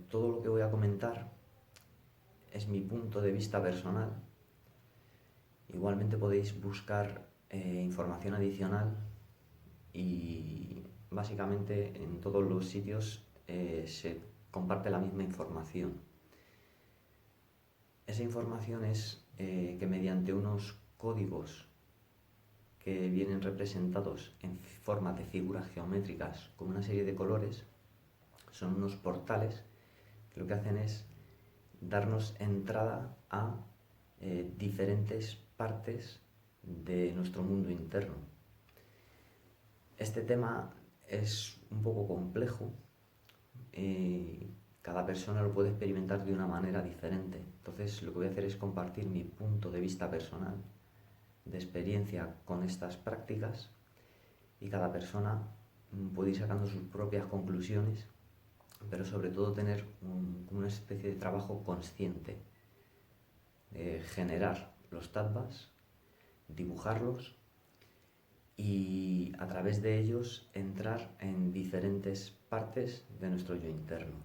Todo lo que voy a comentar es mi punto de vista personal. Igualmente podéis buscar información adicional y básicamente en todos los sitios se comparte la misma información. Esa información es que mediante unos códigos que vienen representados en forma de figuras geométricas con una serie de colores, son unos portales que lo que hacen es darnos entrada a diferentes partes de nuestro mundo interno. Este tema es un poco complejo, cada persona lo puede experimentar de una manera diferente. Entonces lo que voy a hacer es compartir mi punto de vista personal, de experiencia con estas prácticas, y cada persona puede ir sacando sus propias conclusiones, pero sobre todo tener una especie de trabajo consciente, generar los tattvas, dibujarlos y a través de ellos entrar en diferentes partes de nuestro yo interno.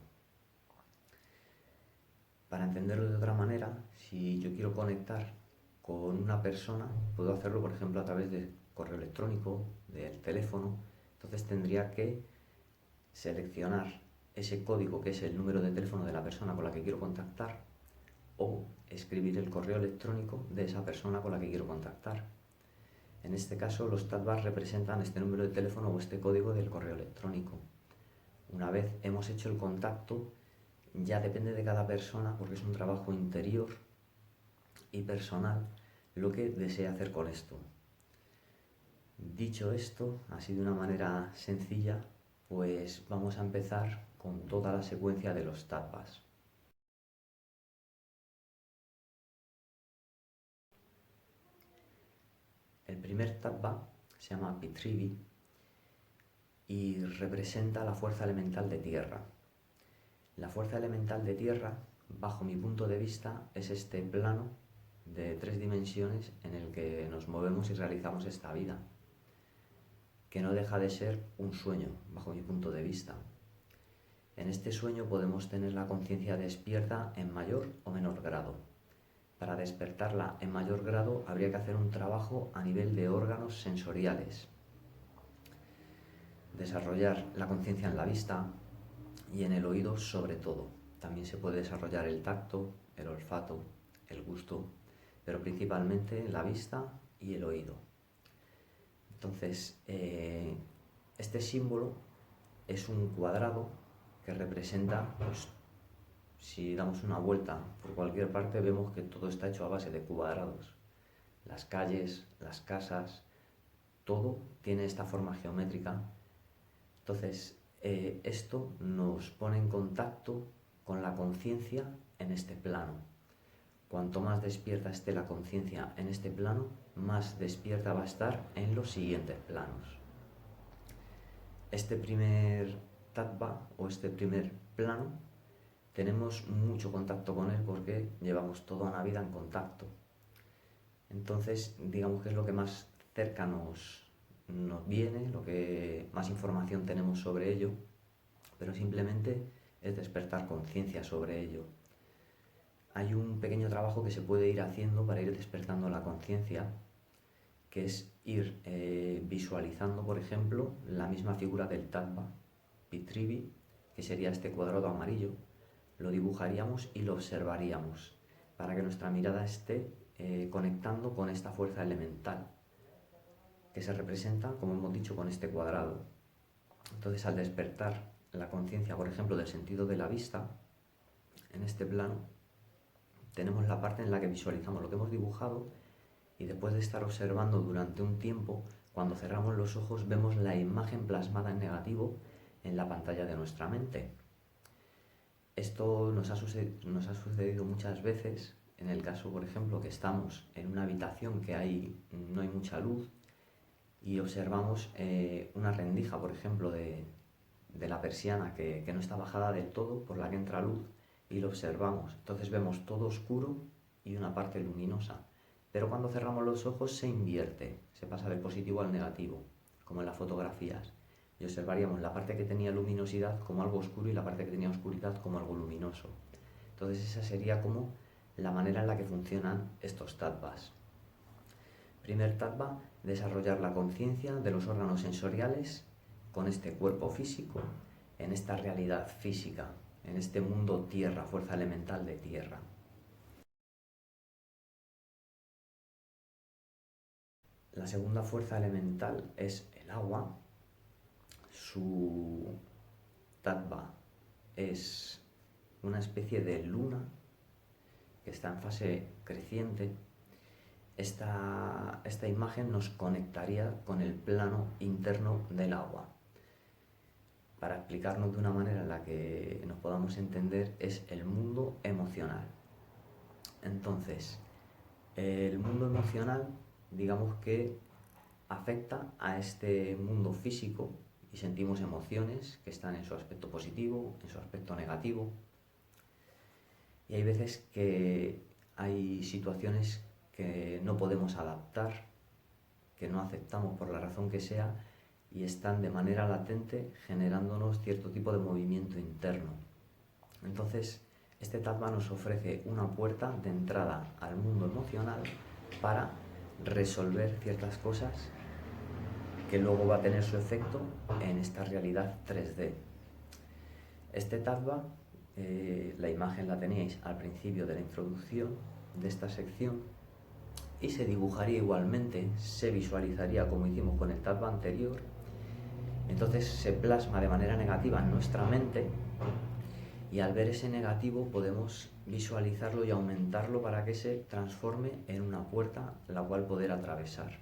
Para entenderlo de otra manera, si yo quiero conectar con una persona, puedo hacerlo por ejemplo a través de correo electrónico, del teléfono. Entonces tendría que seleccionar ese código que es el número de teléfono de la persona con la que quiero contactar o escribir el correo electrónico de esa persona con la que quiero contactar. En este caso los tattvas representan este número de teléfono o este código del correo electrónico. Una vez hemos hecho el contacto, ya depende de cada persona, porque es un trabajo interior y personal, lo que desea hacer con esto. Dicho esto, así de una manera sencilla, pues vamos a empezar con toda la secuencia de los tattvas. El primer tattva se llama Pitrivi y representa la fuerza elemental de tierra. La fuerza elemental de tierra, bajo mi punto de vista, es este plano de 3 dimensiones en el que nos movemos y realizamos esta vida, que no deja de ser un sueño, bajo mi punto de vista. En este sueño podemos tener la conciencia despierta en mayor o menor grado. Para despertarla en mayor grado habría que hacer un trabajo a nivel de órganos sensoriales. Desarrollar la conciencia en la vista y en el oído sobre todo. También se puede desarrollar el tacto, el olfato, el gusto, pero principalmente en la vista y el oído. Entonces, este símbolo es un cuadrado que representa, pues, si damos una vuelta por cualquier parte, vemos que todo está hecho a base de cuadrados. Las calles, las casas, todo tiene esta forma geométrica. Entonces, esto nos pone en contacto con la conciencia en este plano. Cuanto más despierta esté la conciencia en este plano, más despierta va a estar en los siguientes planos. Este primer tattva o este primer plano tenemos mucho contacto con él porque llevamos toda una vida en contacto. Entonces, digamos que es lo que más cerca nos viene, lo que más información tenemos sobre ello, pero simplemente es despertar conciencia sobre ello. Hay un pequeño trabajo que se puede ir haciendo para ir despertando la conciencia, que es ir visualizando, por ejemplo, la misma figura del tattva, Pitrivi, que sería este cuadrado amarillo. Lo dibujaríamos y lo observaríamos para que nuestra mirada esté conectando con esta fuerza elemental que se representa, como hemos dicho, con este cuadrado. Entonces, al despertar la conciencia, por ejemplo, del sentido de la vista, en este plano tenemos la parte en la que visualizamos lo que hemos dibujado y después de estar observando durante un tiempo, cuando cerramos los ojos vemos la imagen plasmada en negativo en la pantalla de nuestra mente. Esto nos ha sucedido muchas veces en el caso, por ejemplo, que estamos en una habitación que no hay mucha luz y observamos una rendija, por ejemplo, de la persiana que no está bajada del todo, por la que entra luz, y lo observamos. Entonces vemos todo oscuro y una parte luminosa. Pero cuando cerramos los ojos se invierte, se pasa del positivo al negativo, como en las fotografías. y observaríamos la parte que tenía luminosidad como algo oscuro y la parte que tenía oscuridad como algo luminoso. Entonces esa sería como la manera en la que funcionan estos tattvas. Primer tattva, desarrollar la conciencia de los órganos sensoriales con este cuerpo físico, en esta realidad física, en este mundo tierra, fuerza elemental de tierra. La segunda fuerza elemental es el agua. Su tattva es una especie de luna que está en fase creciente. Esta imagen nos conectaría con el plano interno del agua. Para explicarnos de una manera en la que nos podamos entender, es el mundo emocional. Entonces, el mundo emocional, digamos que afecta a este mundo físico y sentimos emociones que están en su aspecto positivo, en su aspecto negativo. Y hay veces que hay situaciones que no podemos adaptar, que no aceptamos por la razón que sea, y están de manera latente generándonos cierto tipo de movimiento interno. Entonces, este tattva nos ofrece una puerta de entrada al mundo emocional para resolver ciertas cosas que luego va a tener su efecto en esta realidad 3D. Este tattva, la imagen la teníais al principio de la introducción de esta sección, y se dibujaría igualmente, se visualizaría como hicimos con el tattva anterior. Entonces se plasma de manera negativa en nuestra mente, y al ver ese negativo podemos visualizarlo y aumentarlo para que se transforme en una puerta la cual poder atravesar.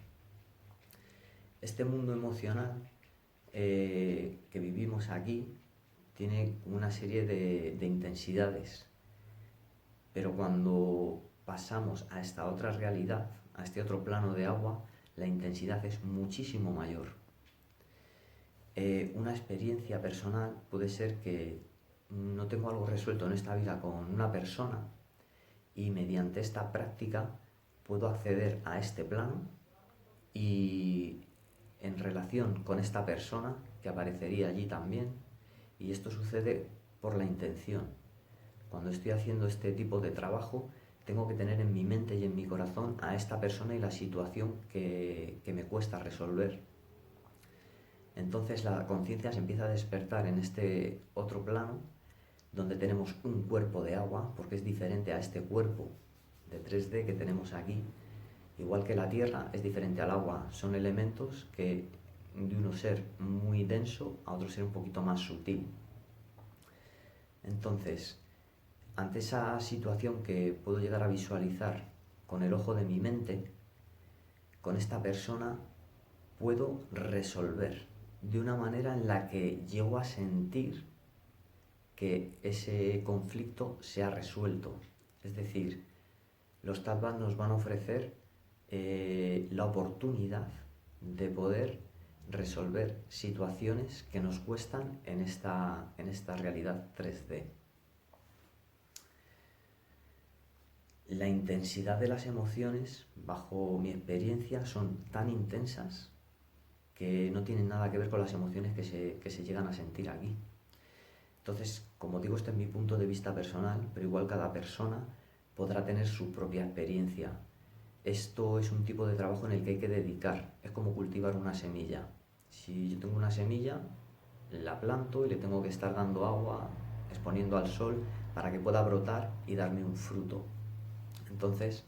Este mundo emocional que vivimos aquí tiene una serie de intensidades, pero cuando pasamos a esta otra realidad, a este otro plano de agua, la intensidad es muchísimo mayor. Una experiencia personal puede ser que no tengo algo resuelto en esta vida con una persona y mediante esta práctica puedo acceder a este plano, y en relación con esta persona que aparecería allí también, y esto sucede por la intención. Cuando estoy haciendo este tipo de trabajo, tengo que tener en mi mente y en mi corazón a esta persona y la situación que me cuesta resolver. Entonces la conciencia se empieza a despertar en este otro plano, donde tenemos un cuerpo de agua, porque es diferente a este cuerpo de 3D que tenemos aquí. Igual que la tierra es diferente al agua, son elementos que de uno ser muy denso a otro ser un poquito más sutil. Entonces, ante esa situación que puedo llegar a visualizar con el ojo de mi mente, con esta persona puedo resolver de una manera en la que llego a sentir que ese conflicto se ha resuelto. Es decir, los tattvas nos van a ofrecer la oportunidad de poder resolver situaciones que nos cuestan en esta realidad 3D. La intensidad de las emociones, bajo mi experiencia, son tan intensas que no tienen nada que ver con las emociones que se llegan a sentir aquí. Entonces, como digo, este es mi punto de vista personal, pero igual cada persona podrá tener su propia experiencia. Esto es un tipo de trabajo en el que hay que dedicar, es como cultivar una semilla. Si yo tengo una semilla, la planto y le tengo que estar dando agua, exponiendo al sol para que pueda brotar y darme un fruto. Entonces,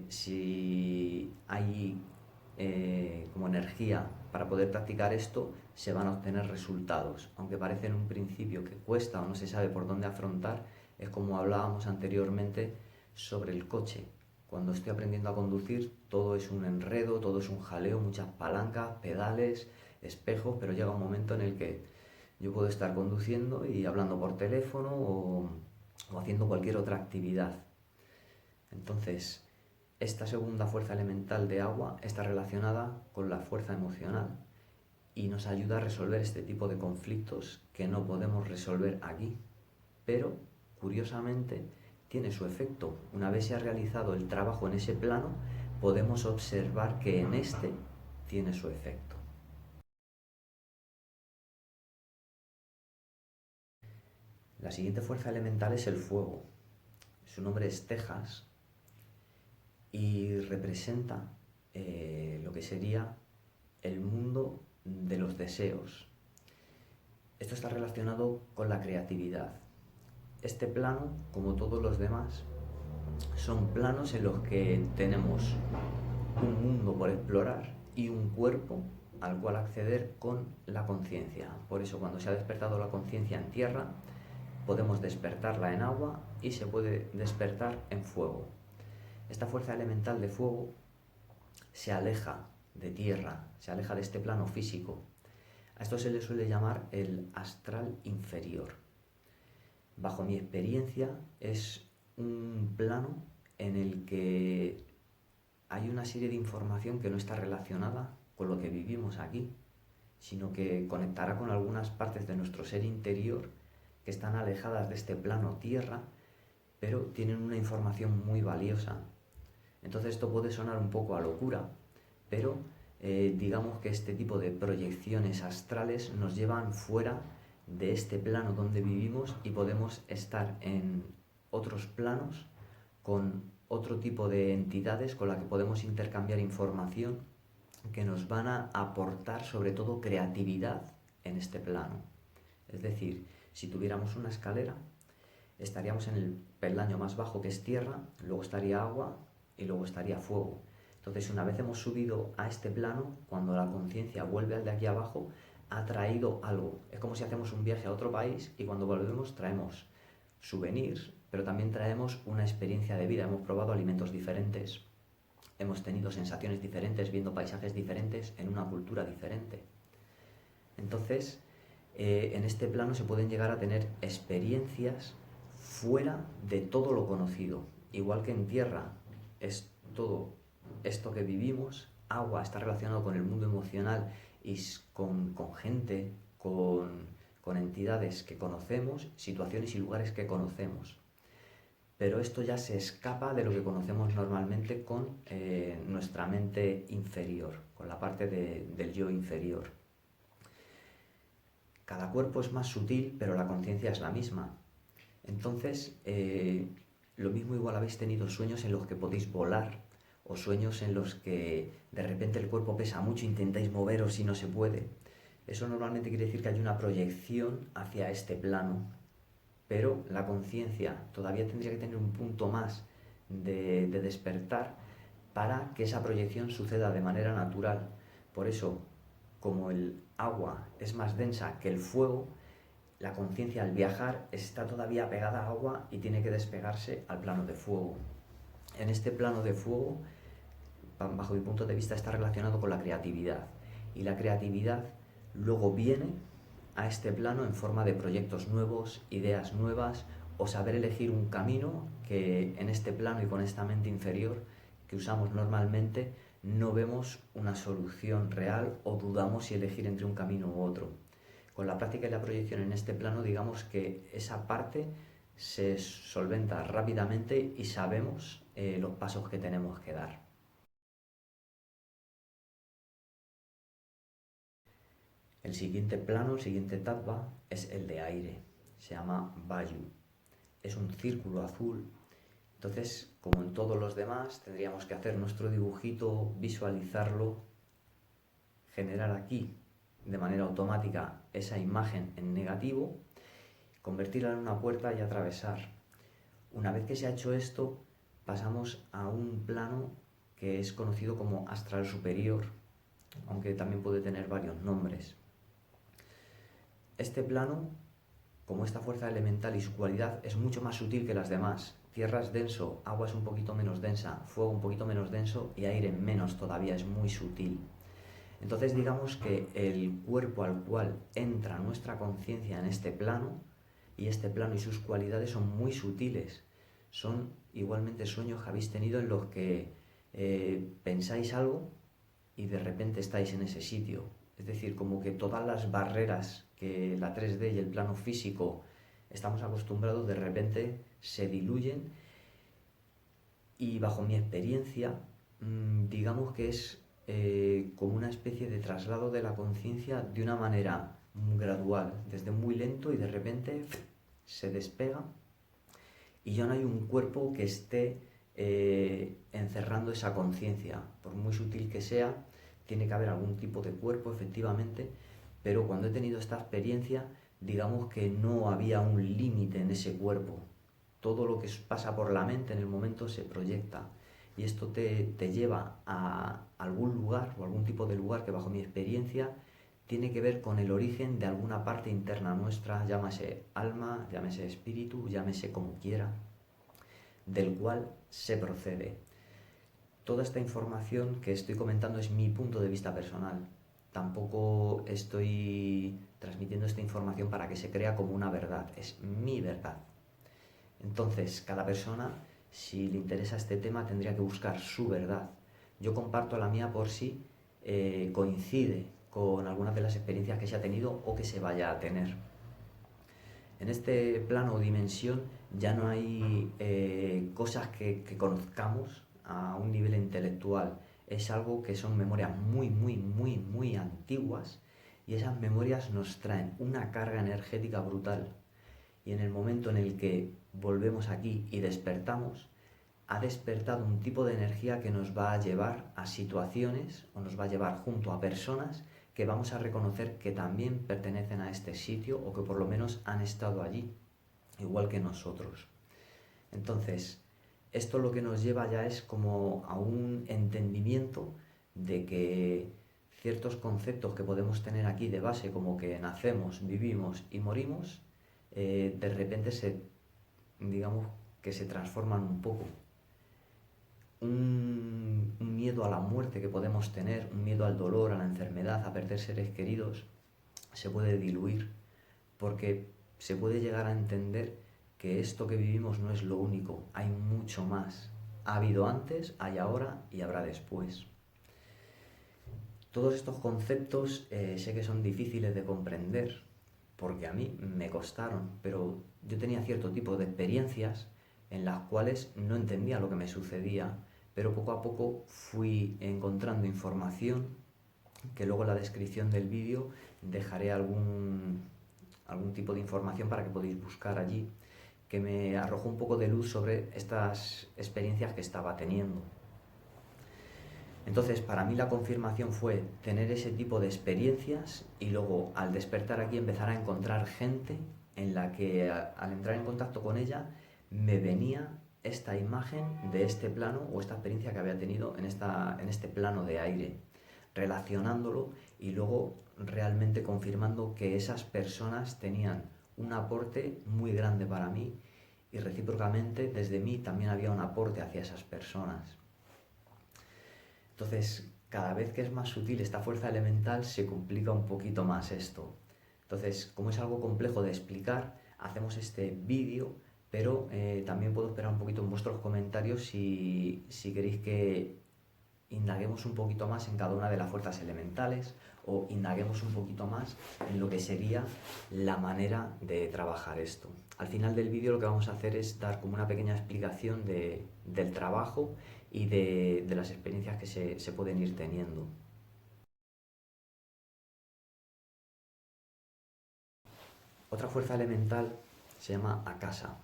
si hay como energía para poder practicar esto, se van a obtener resultados. Aunque parece en un principio que cuesta o no se sabe por dónde afrontar, es como hablábamos anteriormente sobre el coche. Cuando estoy aprendiendo a conducir, todo es un enredo, todo es un jaleo, muchas palancas, pedales, espejos, pero llega un momento en el que yo puedo estar conduciendo y hablando por teléfono o haciendo cualquier otra actividad. Entonces, esta segunda fuerza elemental de agua está relacionada con la fuerza emocional y nos ayuda a resolver este tipo de conflictos que no podemos resolver aquí, pero curiosamente tiene su efecto. Una vez se ha realizado el trabajo en ese plano, podemos observar que en este tiene su efecto. La siguiente fuerza elemental es el fuego. Su nombre es Tejas y representa lo que sería el mundo de los deseos. Esto está relacionado con la creatividad. Este plano, como todos los demás, son planos en los que tenemos un mundo por explorar y un cuerpo al cual acceder con la conciencia. Por eso, cuando se ha despertado la conciencia en tierra, podemos despertarla en agua y se puede despertar en fuego. Esta fuerza elemental de fuego se aleja de tierra, se aleja de este plano físico. A esto se le suele llamar el astral inferior. Bajo mi experiencia, es un plano en el que hay una serie de información que no está relacionada con lo que vivimos aquí, sino que conectará con algunas partes de nuestro ser interior que están alejadas de este plano tierra, pero tienen una información muy valiosa. Entonces esto puede sonar un poco a locura, pero digamos que este tipo de proyecciones astrales nos llevan fuera de este plano donde vivimos y podemos estar en otros planos con otro tipo de entidades con las que podemos intercambiar información que nos van a aportar sobre todo creatividad en este plano. Es decir, si tuviéramos una escalera, estaríamos en el peldaño más bajo, que es tierra, luego estaría agua y luego estaría fuego. Entonces, una vez hemos subido a este plano, cuando la conciencia vuelve al de aquí abajo, ha traído algo. Es como si hacemos un viaje a otro país y cuando volvemos traemos souvenirs, pero también traemos una experiencia de vida. Hemos probado alimentos diferentes, hemos tenido sensaciones diferentes, viendo paisajes diferentes en una cultura diferente. Entonces, en este plano se pueden llegar a tener experiencias fuera de todo lo conocido. Igual que en tierra es todo esto que vivimos, agua está relacionado con el mundo emocional y con gente, con entidades que conocemos, situaciones y lugares que conocemos. Pero esto ya se escapa de lo que conocemos normalmente con nuestra mente inferior, con la parte del yo inferior. Cada cuerpo es más sutil, pero la conciencia es la misma. Entonces, lo mismo igual habéis tenido sueños en los que podéis volar, o sueños en los que de repente el cuerpo pesa mucho, intentáis moveros y no se puede. Eso normalmente quiere decir que hay una proyección hacia este plano, pero la conciencia todavía tendría que tener un punto más de despertar para que esa proyección suceda de manera natural. Por eso, como el agua es más densa que el fuego, la conciencia al viajar está todavía pegada al agua y tiene que despegarse al plano de fuego. En este plano de fuego, bajo mi punto de vista, está relacionado con la creatividad. Y la creatividad luego viene a este plano en forma de proyectos nuevos, ideas nuevas, o saber elegir un camino que en este plano y con esta mente inferior que usamos normalmente no vemos una solución real o dudamos si elegir entre un camino u otro. Con la práctica y la proyección en este plano, digamos que esa parte se solventa rápidamente y sabemos los pasos que tenemos que dar. El siguiente plano, el siguiente tattva, es el de aire. Se llama Vayu. Es un círculo azul. Entonces, como en todos los demás, tendríamos que hacer nuestro dibujito, visualizarlo, generar aquí de manera automática esa imagen en negativo, convertirla en una puerta y atravesar. Una vez que se ha hecho esto, pasamos a un plano que es conocido como astral superior, aunque también puede tener varios nombres. Este plano, como esta fuerza elemental y su cualidad, es mucho más sutil que las demás. Tierra es denso, agua es un poquito menos densa, fuego un poquito menos denso y aire menos todavía, es muy sutil. Entonces digamos que el cuerpo al cual entra nuestra conciencia en este plano y sus cualidades son muy sutiles. Son igualmente sueños que habéis tenido en los que pensáis algo y de repente estáis en ese sitio. Es decir, como que todas las barreras que la 3D y el plano físico estamos acostumbrados de repente se diluyen y bajo mi experiencia digamos que es como una especie de traslado de la conciencia de una manera gradual, desde muy lento y de repente se despega y ya no hay un cuerpo que esté encerrando esa conciencia. Por muy sutil que sea, tiene que haber algún tipo de cuerpo, efectivamente, pero cuando he tenido esta experiencia, digamos que no había un límite en ese cuerpo. Todo lo que pasa por la mente en el momento se proyecta y esto te lleva a algún lugar o algún tipo de lugar que bajo mi experiencia tiene que ver con el origen de alguna parte interna nuestra, llámese alma, llámese espíritu, llámese como quiera, del cual se procede. Toda esta información que estoy comentando es mi punto de vista personal. Tampoco estoy transmitiendo esta información para que se crea como una verdad, es mi verdad. Entonces, cada persona, si le interesa este tema, tendría que buscar su verdad. Yo comparto la mía por si coincide con algunas de las experiencias que se ha tenido o que se vaya a tener. En este plano o dimensión ya no hay cosas que conozcamos a un nivel intelectual. Es algo que son memorias muy antiguas y esas memorias nos traen una carga energética brutal. Y en el momento en el que volvemos aquí y despertamos, ha despertado un tipo de energía que nos va a llevar a situaciones o nos va a llevar junto a personas que vamos a reconocer que también pertenecen a este sitio o que por lo menos han estado allí, igual que nosotros. Entonces, esto lo que nos lleva ya es como a un entendimiento de que ciertos conceptos que podemos tener aquí de base, como que nacemos, vivimos y morimos, de repente digamos que se transforman un poco. Un miedo a la muerte que podemos tener, un miedo al dolor, a la enfermedad, a perder seres queridos, se puede diluir, porque se puede llegar a entender que esto que vivimos no es lo único, hay mucho más. Ha habido antes, hay ahora y habrá después. Todos estos conceptos sé que son difíciles de comprender, porque a mí me costaron, pero yo tenía cierto tipo de experiencias en las cuales no entendía lo que me sucedía, pero poco a poco fui encontrando información que luego en la descripción del vídeo dejaré algún tipo de información para que podáis buscar allí, que me arrojó un poco de luz sobre estas experiencias que estaba teniendo. Entonces, para mí la confirmación fue tener ese tipo de experiencias y luego al despertar aquí empezar a encontrar gente en la que al entrar en contacto con ella me venía esta imagen de este plano o esta experiencia que había tenido en este plano de aire, relacionándolo y luego realmente confirmando que esas personas tenían un aporte muy grande para mí y recíprocamente desde mí también había un aporte hacia esas personas. Entonces, cada vez que es más sutil esta fuerza elemental, se complica un poquito más esto. Entonces, como es algo complejo de explicar, hacemos este vídeo, pero también puedo esperar un poquito en vuestros comentarios si queréis que indaguemos un poquito más en cada una de las fuerzas elementales o indaguemos un poquito más en lo que sería la manera de trabajar esto. Al final del vídeo lo que vamos a hacer es dar como una pequeña explicación del trabajo y de las experiencias que se pueden ir teniendo. Otra fuerza elemental se llama Akasa.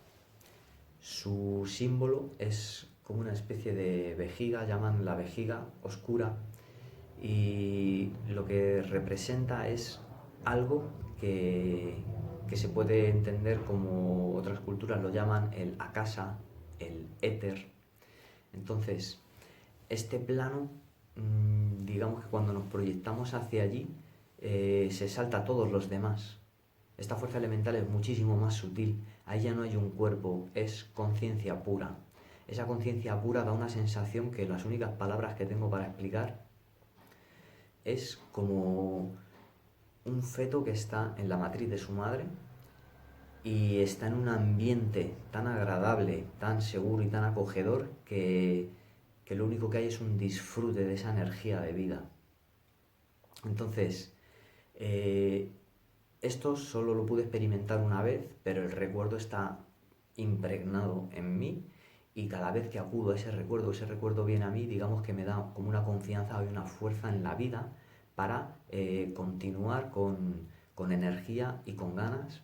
Su símbolo es como una especie de vejiga, llaman la vejiga oscura, y lo que representa es algo que se puede entender como otras culturas lo llaman el Akasa, el éter. Entonces, este plano, digamos que cuando nos proyectamos hacia allí, se salta a todos los demás. Esta fuerza elemental es muchísimo más sutil. Ahí ya no hay un cuerpo, es conciencia pura. Esa conciencia pura da una sensación que las únicas palabras que tengo para explicar es como un feto que está en la matriz de su madre y está en un ambiente tan agradable, tan seguro y tan acogedor que lo único que hay es un disfrute de esa energía de vida. Entonces, esto solo lo pude experimentar una vez, pero el recuerdo está impregnado en mí y cada vez que acudo a ese recuerdo viene a mí, digamos que me da como una confianza y una fuerza en la vida para continuar con energía y con ganas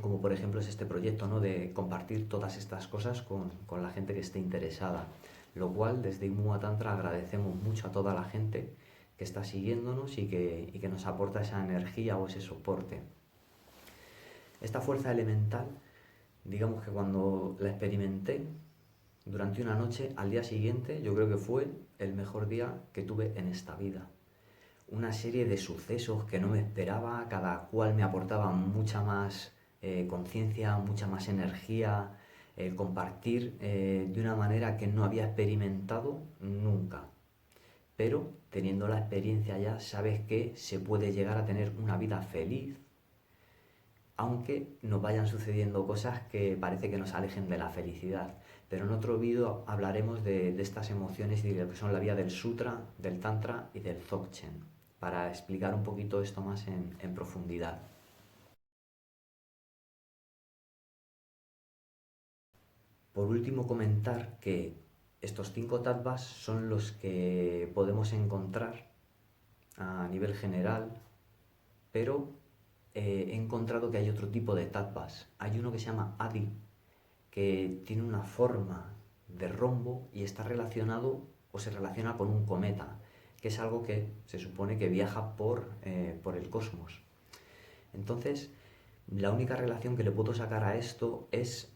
como por ejemplo es este proyecto, ¿no? De compartir todas estas cosas con la gente que esté interesada. Lo cual desde Imua Tantra agradecemos mucho a toda la gente que está siguiéndonos y que nos aporta esa energía o ese soporte. Esta fuerza elemental, digamos que cuando la experimenté durante una noche, al día siguiente yo creo que fue el mejor día que tuve en esta vida. Una serie de sucesos que no me esperaba, cada cual me aportaba mucha más conciencia, mucha más energía, compartir de una manera que no había experimentado nunca. Pero teniendo la experiencia ya, sabes que se puede llegar a tener una vida feliz, aunque nos vayan sucediendo cosas que parece que nos alejen de la felicidad. Pero en otro vídeo hablaremos de estas emociones y de lo que son la vía del Sutra, del Tantra y del Dzogchen, para explicar un poquito esto más en profundidad. Por último, comentar que estos 5 tattvas son los que podemos encontrar a nivel general, pero he encontrado que hay otro tipo de tattvas. Hay uno que se llama Adi, que tiene una forma de rombo y está relacionado o se relaciona con un cometa, que es algo que se supone que viaja por el cosmos. Entonces, la única relación que le puedo sacar a esto es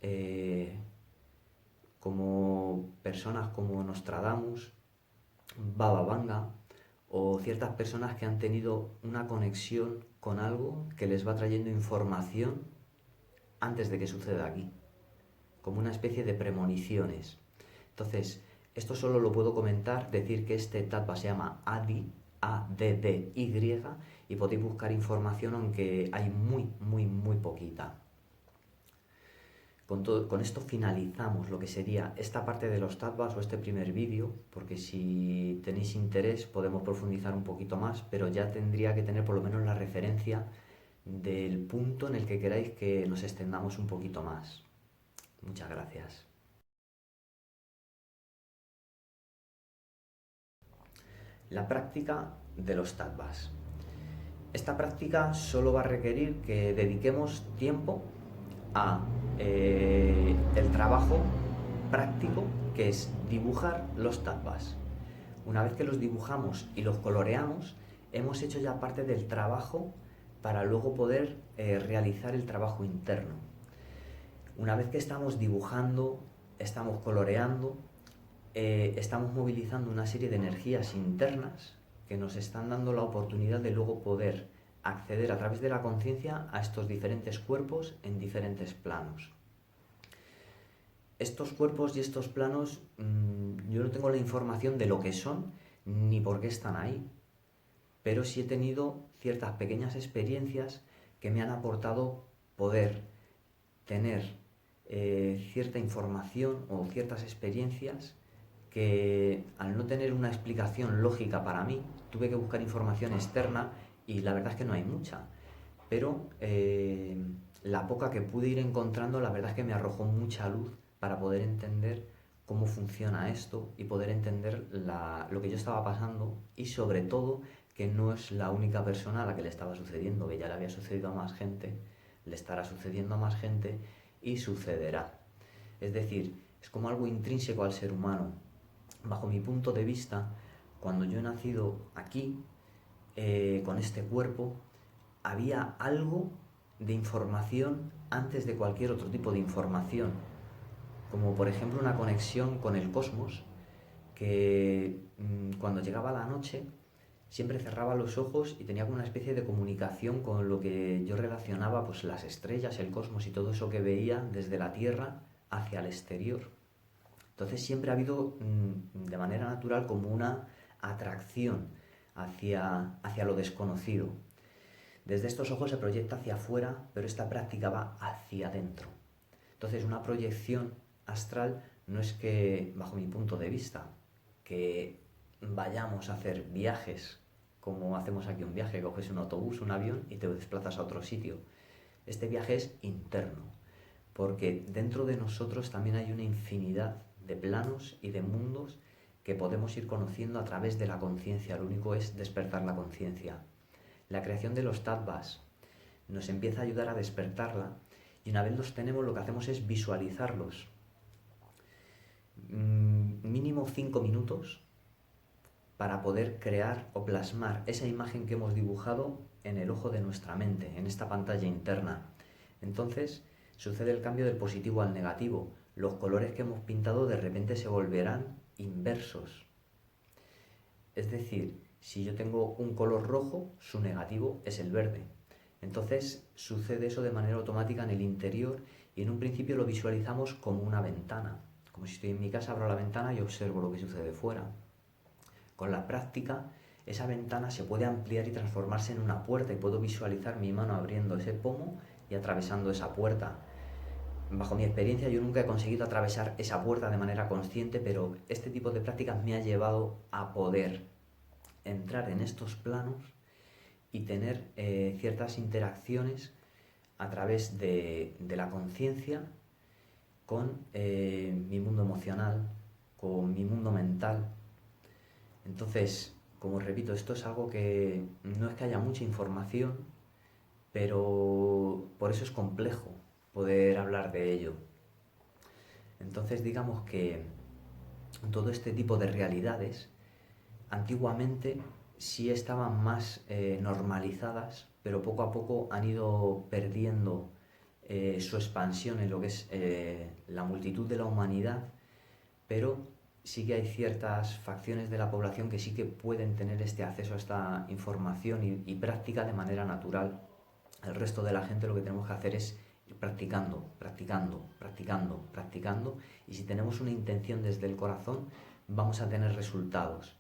como personas como Nostradamus, Baba Vanga o ciertas personas que han tenido una conexión con algo que les va trayendo información antes de que suceda aquí, como una especie de premoniciones. Entonces, esto solo lo puedo comentar, decir que este tattva se llama Adi, A-D-D-Y, y podéis buscar información aunque hay muy poquita. Con esto finalizamos lo que sería esta parte de los tattvas o este primer vídeo, porque si tenéis interés podemos profundizar un poquito más, pero ya tendría que tener por lo menos la referencia del punto en el que queráis que nos extendamos un poquito más. Muchas gracias. La práctica de los tattvas. Esta práctica solo va a requerir que dediquemos tiempo a el trabajo práctico, que es dibujar los tattvas. Una vez que los dibujamos y los coloreamos, hemos hecho ya parte del trabajo para luego poder realizar el trabajo interno. Una vez que estamos dibujando, estamos coloreando, estamos movilizando una serie de energías internas que nos están dando la oportunidad de luego poder acceder a través de la conciencia a estos diferentes cuerpos en diferentes planos. Estos cuerpos y estos planos, yo no tengo la información de lo que son ni por qué están ahí, pero sí he tenido ciertas pequeñas experiencias que me han aportado poder tener cierta información o ciertas experiencias que, al no tener una explicación lógica para mí, tuve que buscar información externa y la verdad es que no hay mucha. Pero la poca que pude ir encontrando, la verdad es que me arrojó mucha luz para poder entender cómo funciona esto y poder entender lo que yo estaba pasando, y sobre todo que no es la única persona a la que le estaba sucediendo, que ya le había sucedido a más gente, le estará sucediendo a más gente y sucederá. Es decir, es como algo intrínseco al ser humano. Bajo mi punto de vista, cuando yo he nacido aquí, con este cuerpo, había algo de información antes de cualquier otro tipo de información, como por ejemplo una conexión con el cosmos, que cuando llegaba la noche siempre cerraba los ojos y tenía como una especie de comunicación con lo que yo relacionaba, pues las estrellas, el cosmos y todo eso que veía desde la Tierra hacia el exterior. Entonces siempre ha habido de manera natural como una atracción hacia lo desconocido. Desde estos ojos se proyecta hacia afuera, pero esta práctica va hacia adentro. Entonces una proyección astral no es que, bajo mi punto de vista, que vayamos a hacer viajes como hacemos aquí un viaje, coges un autobús, un avión y te desplazas a otro sitio. Este viaje es interno, porque dentro de nosotros también hay una infinidad de planos y de mundos que podemos ir conociendo a través de la conciencia. Lo único es despertar la conciencia. La creación de los tattvas nos empieza a ayudar a despertarla, Y una vez los tenemos, lo que hacemos es visualizarlos. Mínimo 5 minutos para poder crear o plasmar esa imagen que hemos dibujado en el ojo de nuestra mente, en esta pantalla interna. Entonces sucede el cambio del positivo al negativo. Los colores que hemos pintado de repente se volverán inversos. Es decir, si yo tengo un color rojo, su negativo es el verde. Entonces sucede eso de manera automática en el interior y en un principio lo visualizamos como una ventana. Como si estoy en mi casa, abro la ventana y observo lo que sucede fuera. Con la práctica, esa ventana se puede ampliar y transformarse en una puerta y puedo visualizar mi mano abriendo ese pomo y atravesando esa puerta. Bajo mi experiencia, yo nunca he conseguido atravesar esa puerta de manera consciente, pero este tipo de prácticas me ha llevado a poder entrar en estos planos y tener ciertas interacciones a través de la conciencia con mi mundo emocional, con mi mundo mental. Entonces, como repito, esto es algo que no es que haya mucha información, pero por eso es complejo poder hablar de ello. Entonces, digamos que todo este tipo de realidades antiguamente sí estaban más normalizadas, pero poco a poco han ido perdiendo su expansión en lo que es la multitud de la humanidad, pero sí que hay ciertas facciones de la población que sí que pueden tener este acceso a esta información y práctica de manera natural. El resto de la gente lo que tenemos que hacer es ir practicando, practicando, practicando, practicando, y si tenemos una intención desde el corazón vamos a tener resultados.